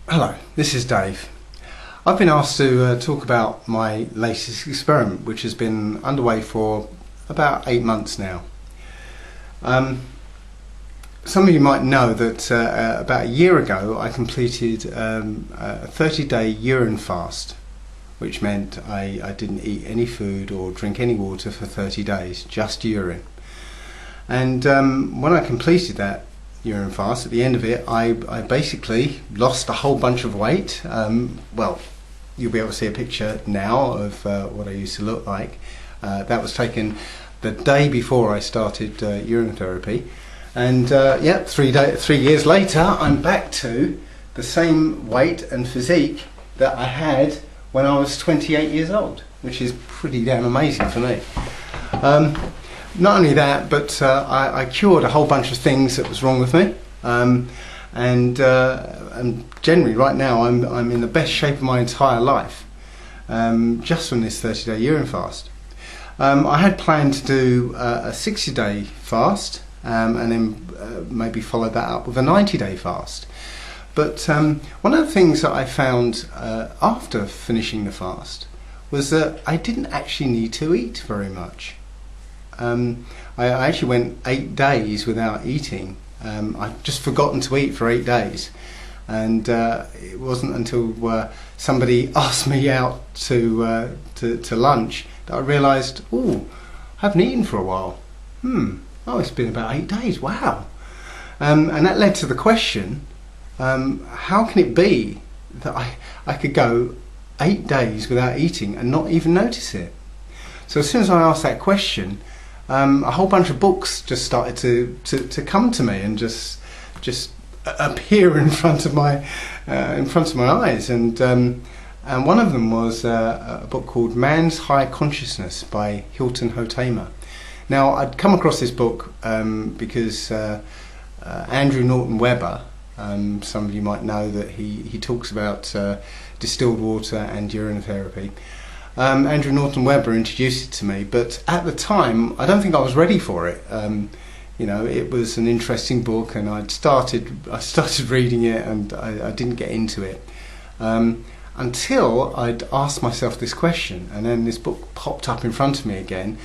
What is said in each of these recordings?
Hello, this is Dave. I've been asked to talk about my latest experiment, which has been underway for about 8 months now. Some of you might know that about a year ago I completed a 30-day urine fast, which meant I didn't eat any food or drink any water for 30 days, just urine. And when I completed that urine fast, at the end of it, I basically lost a whole bunch of weight. Well, you'll be able to see a picture now of what I used to look like. That was taken the day before I started urine therapy, and yeah, 3 years later, I'm back to the same weight and physique that I had when I was 28 years old, which is pretty damn amazing for me. Not only that, but I cured a whole bunch of things that was wrong with me, and generally right now I'm in the best shape of my entire life, just from this 30-day urine fast. I had planned to do a 60-day fast, and then maybe follow that up with a 90-day fast. But one of the things that I found after finishing the fast was that I didn't actually need to eat very much. I actually went 8 days without eating. I'd just forgotten to eat for 8 days, and it wasn't until somebody asked me out to lunch that I realised, oh, I haven't eaten for a while. Oh, it's been about 8 days. Wow. And that led to the question, how can it be that I could go 8 days without eating and not even notice it? So as soon as I asked that question, a whole bunch of books just started to come to me and just appear in front of my eyes, and one of them was a book called Man's High Consciousness by Hilton Hotema. Now, I'd come across this book because Andrew Norton Webber, some of you might know that he talks about distilled water and urine therapy. Andrew Norton Webber introduced it to me, but at the time I don't think I was ready for it. You know, it was an interesting book, and I started reading it, and I didn't get into it until I'd asked myself this question, and then this book popped up in front of me again,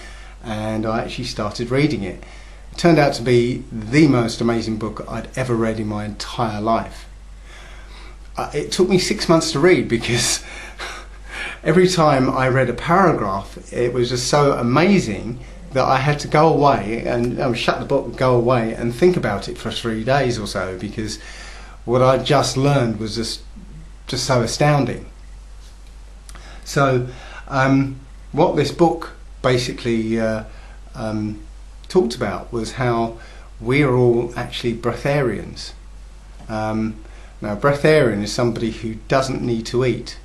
and I actually started reading it. It turned out to be the most amazing book I'd ever read in my entire life. It took me 6 months to read, because every time I read a paragraph, it was just so amazing that I had to go away and shut the book, go away and think about it for 3 days or so, because what I just learned was just so astounding. So what this book basically talked about was how we are all actually breatharians. Now, a breatharian is somebody who doesn't need to eat,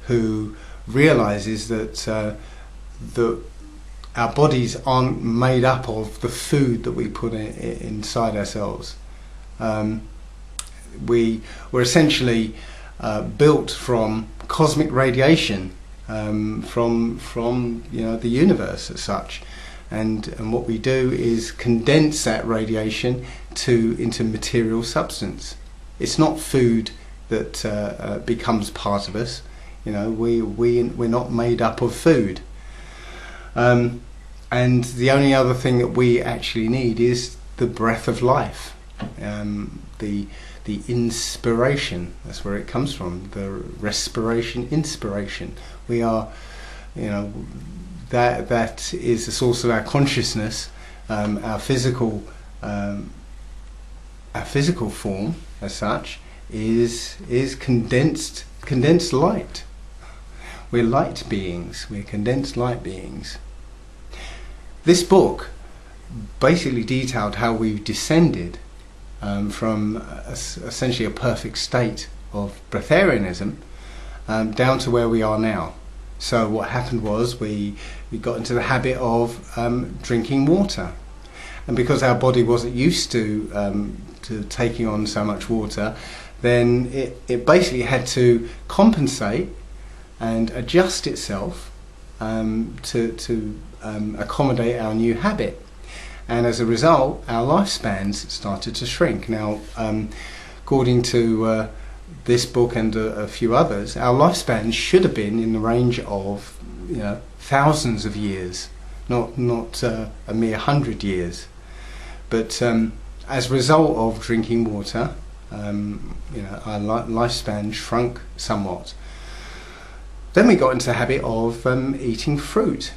who realizes that our bodies aren't made up of the food that we put inside ourselves. We're essentially built from cosmic radiation, from the universe as such, and what we do is condense that radiation into material substance. It's not food that becomes part of us. You know, we're not made up of food, and the only other thing that we actually need is the breath of life, the inspiration. That's where it comes from. The respiration, inspiration. We are, you know, that is the source of our consciousness. Our physical form, as such, is condensed light. We're light beings. We're condensed light beings. This book basically detailed how we descended from essentially a perfect state of breatharianism down to where we are now. So what happened was we got into the habit of drinking water, and because our body wasn't used to taking on so much water, then it basically had to compensate and adjust itself to accommodate our new habit. And as a result, our lifespans started to shrink. Now, according to this book and a few others, our lifespan should have been in the range of, thousands of years, not a mere 100 years. But as a result of drinking water, our lifespan shrunk somewhat. Then we got into the habit of eating fruit.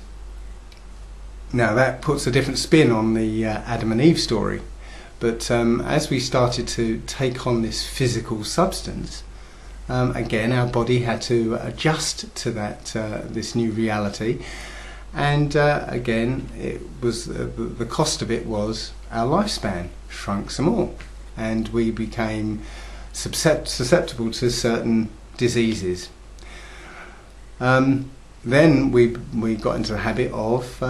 Now that puts a different spin on the Adam and Eve story. But as we started to take on this physical substance, again our body had to adjust to this new reality, and again it was the cost of it was our lifespan shrunk some more, and we became susceptible to certain diseases. Then we got into the habit of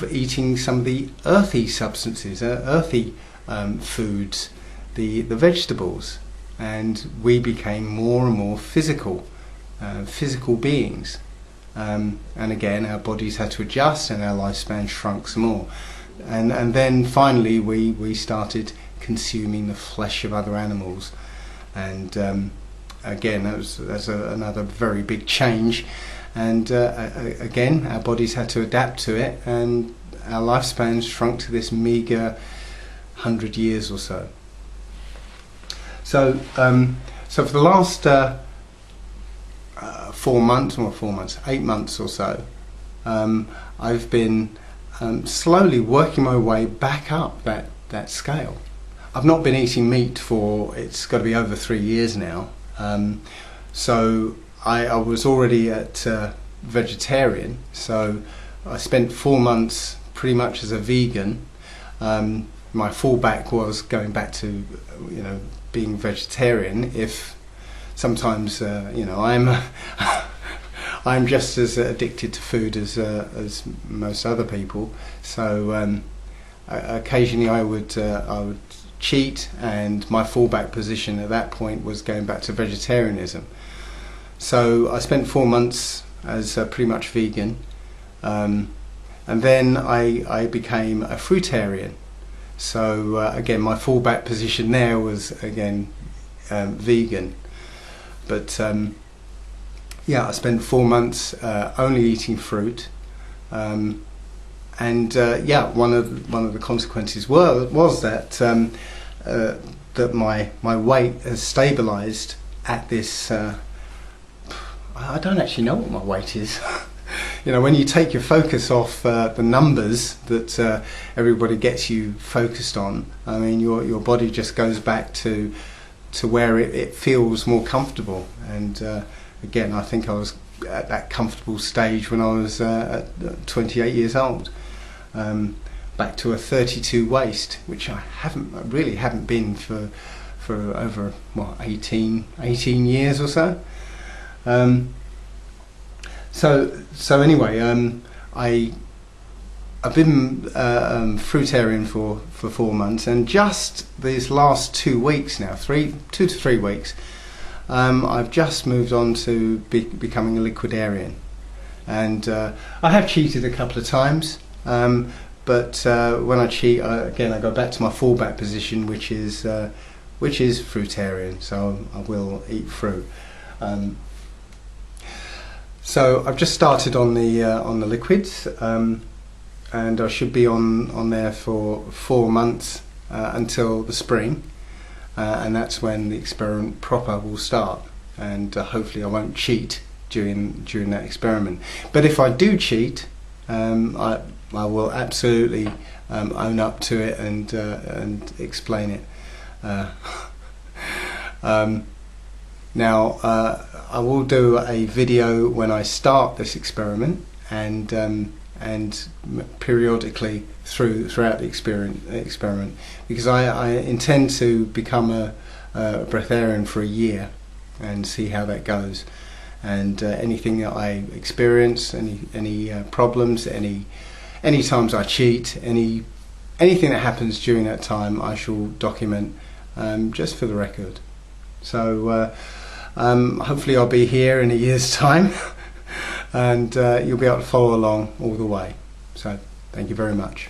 eating some of the earthy substances, earthy foods, the vegetables, and we became more and more physical beings. And again, our bodies had to adjust, and our lifespan shrunk some more. And then finally, we started consuming the flesh of other animals, and again, that's another very big change. And again, our bodies had to adapt to it, and our lifespans shrunk to this meager 100 years or so. So for the last 8 months or so, I've been slowly working my way back up that scale. I've not been eating meat for, it's got to be over 3 years now. So I was already at vegetarian, so I spent 4 months pretty much as a vegan. My fallback was going back to being vegetarian. If sometimes I'm just as addicted to food as most other people. So occasionally I would cheat, and my fallback position at that point was going back to vegetarianism. So I spent 4 months as pretty much vegan, and then I became a fruitarian. So again, my fallback position there was again vegan. But I spent 4 months only eating fruit, and one of the consequences was that that my weight has stabilized at this. I don't actually know what my weight is. When you take your focus off the numbers that everybody gets you focused on, I mean, your body just goes back to where it feels more comfortable. And again, I think I was at that comfortable stage when I was at 28 years old, back to a 32 waist, which I really haven't been for over 18 years or so. So anyway, I've been fruitarian for 4 months, and just these last 2 weeks now, 2 to 3 weeks, I've just moved on to becoming a liquidarian, and I have cheated a couple of times, but when I cheat, again I go back to my fallback position, which is fruitarian. So I will eat fruit. So I've just started on the liquids, and I should be on there for 4 months until the spring, and that's when the experiment proper will start, and hopefully I won't cheat during that experiment. But if I do cheat, I will absolutely own up to it and explain it. Now I will do a video when I start this experiment, and periodically throughout the experiment, because I intend to become a breatharian for a year and see how that goes, and anything that I experience, any problems, any times I cheat, anything that happens during that time, I shall document, just for the record. So hopefully I'll be here in a year's time, and you'll be able to follow along all the way. So thank you very much.